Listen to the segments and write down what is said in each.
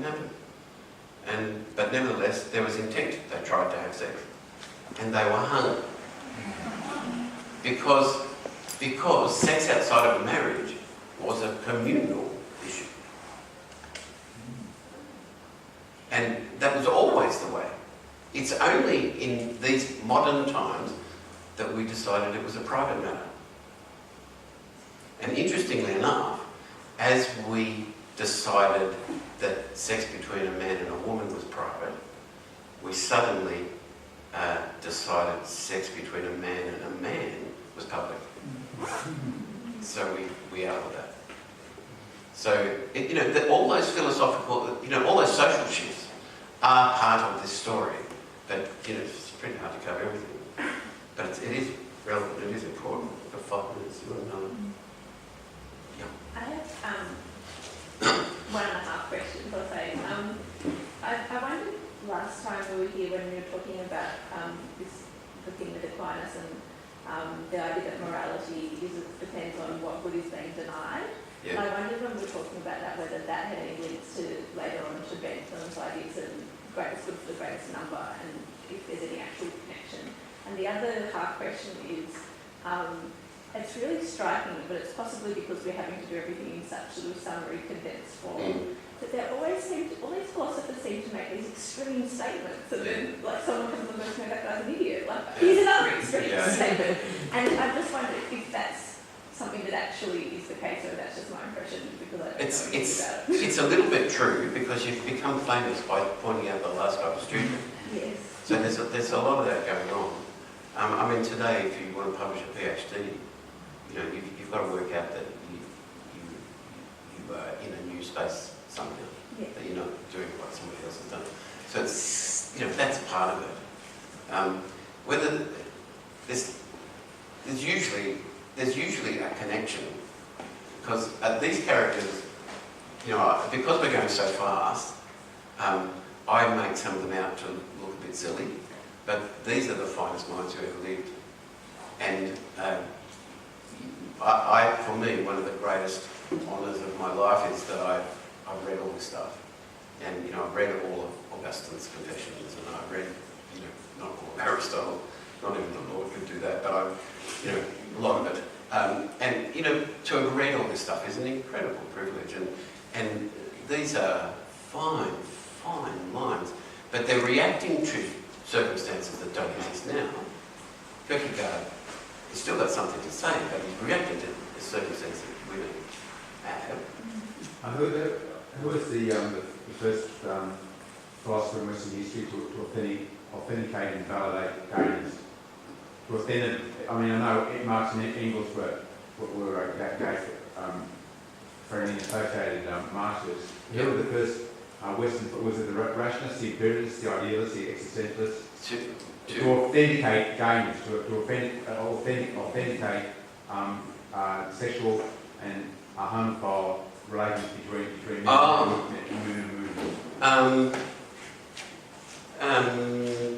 happen. But nevertheless, there was intent. They tried to have sex. And they were hung. Because sex outside of a marriage was a communal issue. And that was always the way. It's only in these modern times that we decided it was a private matter. And interestingly enough, as we decided that sex between a man and a woman was private, we suddenly decided sex between a man and a man was public. So we outlawed that. So, all those philosophical, all those social shifts are part of this story. But, it's pretty hard to cover everything. But it is relevant, it is important. For 5 minutes, you want to know. I have 1.5 questions, I'll say. I wondered last time we were here when we were talking about the thing with Aquinas and the idea that morality depends on what good is being denied. Yeah. And I wondered when we were talking about that, whether that had any links to later on to Bentham's ideas of greatest good for the greatest number, and if there's any actual connection. And the other half question is, it's really striking, but it's possibly because we're having to do everything in such sort of summary, condensed form, that there always all these philosophers seem to make these extreme statements, and then like someone comes along and goes, no, that guy's an idiot. Like, here's another extreme statement. And I just wonder if that's something that actually is the case, or that's just my impression because I don't know anything about it. It's a little bit true, because you've become famous by pointing out the last couple of students. Yes. So there's a lot of that going on. I mean, today, if you want to publish a PhD, you've got to work out that you are in a new space somehow, that you're not doing what somebody else has done. So it's, that's part of it. Whether there's usually a connection, because these characters, because we're going so fast, I make some of them out to look a bit silly, but these are the finest minds who ever lived. And for me, one of the greatest honours of my life is that I've read all this stuff. And, I've read all of Augustine's Confessions, and I've read, not all of Aristotle, not even the Lord could do that, but a lot of it. And, to have read all this stuff is an incredible privilege. And these are fine minds, but they're reacting to circumstances that don't exist now. Kierkegaard has still got something to say, but he's reacting to the circumstances that women have. Who was the first philosopher in Western history to authenticate and validate gains? I know Marx and Engels were friendly associated Marxists. Who were the first Western? Was it the rationalists, the empiricists, the idealists, the existentialists? To authenticate gains, to authenticate sexual and harmful relations between men and women.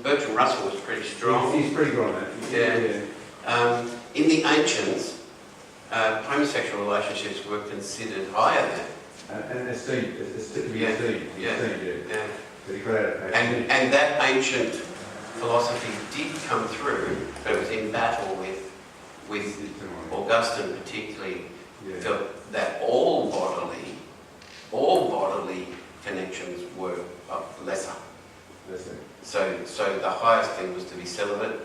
Bertrand Russell was pretty strong. He's pretty good on that. Yeah. In the ancients, homosexual relationships were considered higher than. And esteemed. It's to be esteemed. And that ancient philosophy did come through, but it was in battle with Augustine particularly, felt that all bodily connections were lesser. So the highest thing was to be celibate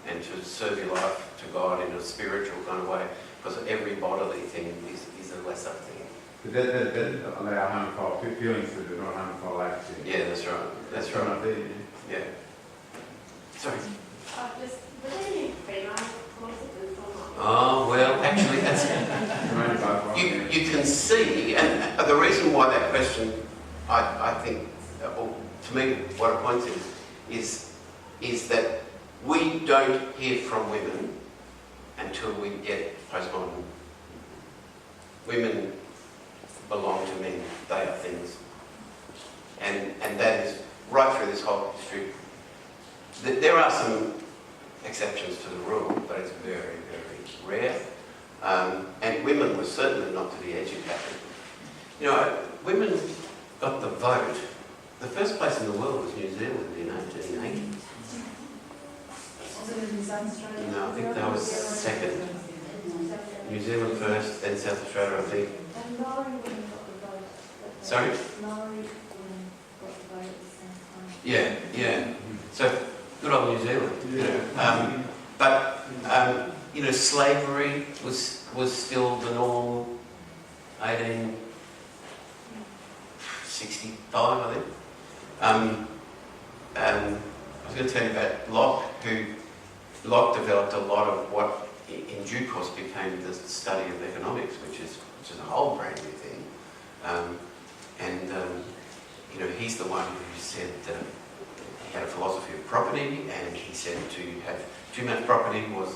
and to serve your life to God in a spiritual kind of way, because every bodily thing is a lesser thing. But that allow harmful feelings that are not harmful acts. Yeah, that's right. That's right. Yeah. Sorry. Were there any female philosophers or not? Oh, well, actually, that's... you can see, and the reason why that question, I think, to me, what it points to is that we don't hear from women until we get postmodern. Women belong to men, they are things. And that is right through this whole history. There are some exceptions to the rule, but it's very, very rare. And women were certainly not to be educated. Women got the vote, the first place in the world was New Zealand in 1880. No, I think that was second. New Zealand first, then South Australia, I think. And Maori women got the vote. Sorry? Maori women got the vote at the same time. Yeah, yeah. So, good old New Zealand, you know. But, you know, slavery was still the norm, 1865, I think. I was going to tell you about Locke, Locke developed a lot of what in due course became the study of economics, which is a whole brand new thing. You know, he's the one who said he had a philosophy of property, and he said to have too much property was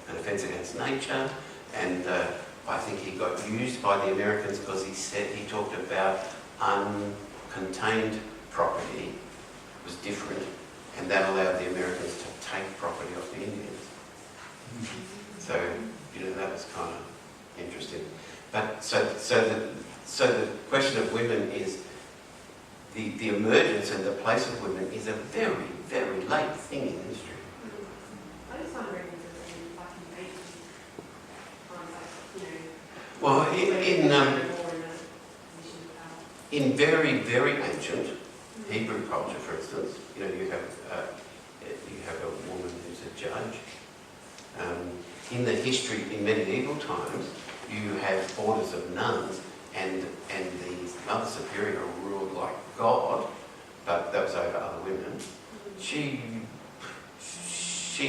an offence against nature, and I think he got used by the Americans because he talked about uncontained property was different, and that allowed the Americans to take property off the Indians. So, you know, that was kind of interesting. But so the question of women is the emergence and the place of women is a very, very late thing in history. I just wonder if there's any fucking ancient times, like, you know, Well, in very, very ancient Hebrew culture, for instance, you know, you have a woman who's a judge. In the history, in medieval times, you have orders of nuns, and the Mother Superior ruled like God, but that was over other women. She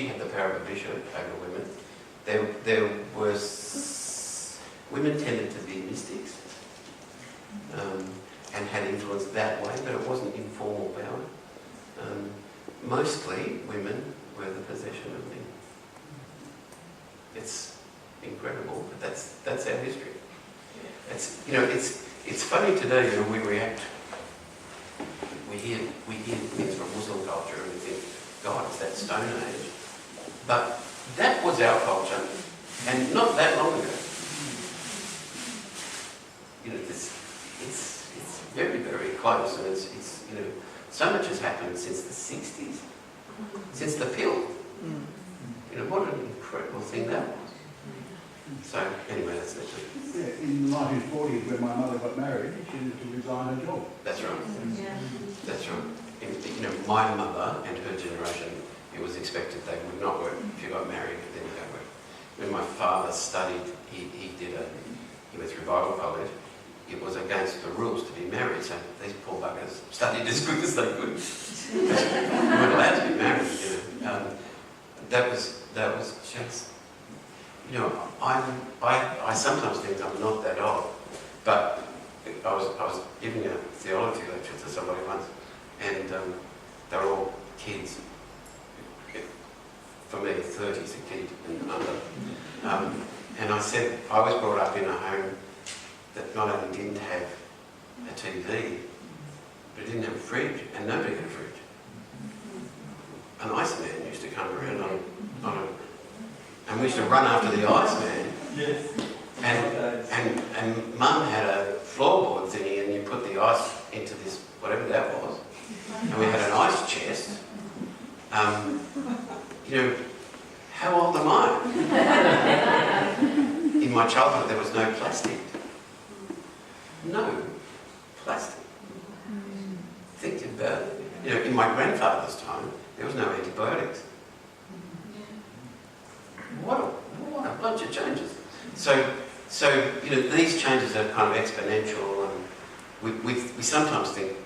had the power of a bishop over women. There was women tended to be mystics, and had influence that way, but it wasn't informal power. Mostly women were the possession of men. It's incredible, but that's our history. It's, you know, it's funny today, you know, we react. We hear things from Muslim culture and we think, God, it's that Stone Age. But that was our culture, and not that long ago. You know, it's very, very close, and it's you know, so much has happened since the 60s, since the pill. You know, what an incredible thing that was. So, anyway, that's it. Yeah, in the 1940s, when my mother got married, she had to resign her job. That's right. Yeah. That's right. You know, my mother and her generation, it was expected they would not work. If you got married, then you don't work. When my father studied, he went through Bible college. It was against the rules to be married, so these poor buggers studied as quick as they could. They weren't allowed to be married, you know. That was just, you know, I sometimes think I'm not that old, but I was giving a theology lecture to somebody once, and they were all kids. For me, 30's a kid and under. And I said, I was brought up in a home that not only didn't have a TV, but it didn't have a fridge, and nobody had a fridge. An Iceman used to come around and we used to run after the Iceman. Yes. And Mum had a floorboard thingy, and you put the ice into this, whatever that was, and we had an ice chest. You know, how old am I? In my childhood, there was no plastic. No plastic. Think about it. You know, in my grandfather's time, there was no antibiotics. What a bunch of changes. So you know, these changes are kind of exponential, and we sometimes think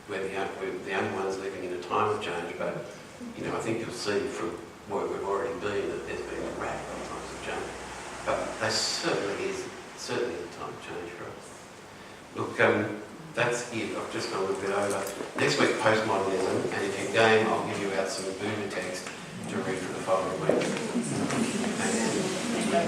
we're the only ones living in a time of change, but you know, I think you'll see from where we've already been that there's been radical times of change. But there certainly is a time of change for us. Look, that's it. I've just gone a little bit over. Next week, postmodernism, and if you're game, I'll give you out some Buddha text to read for the following week. And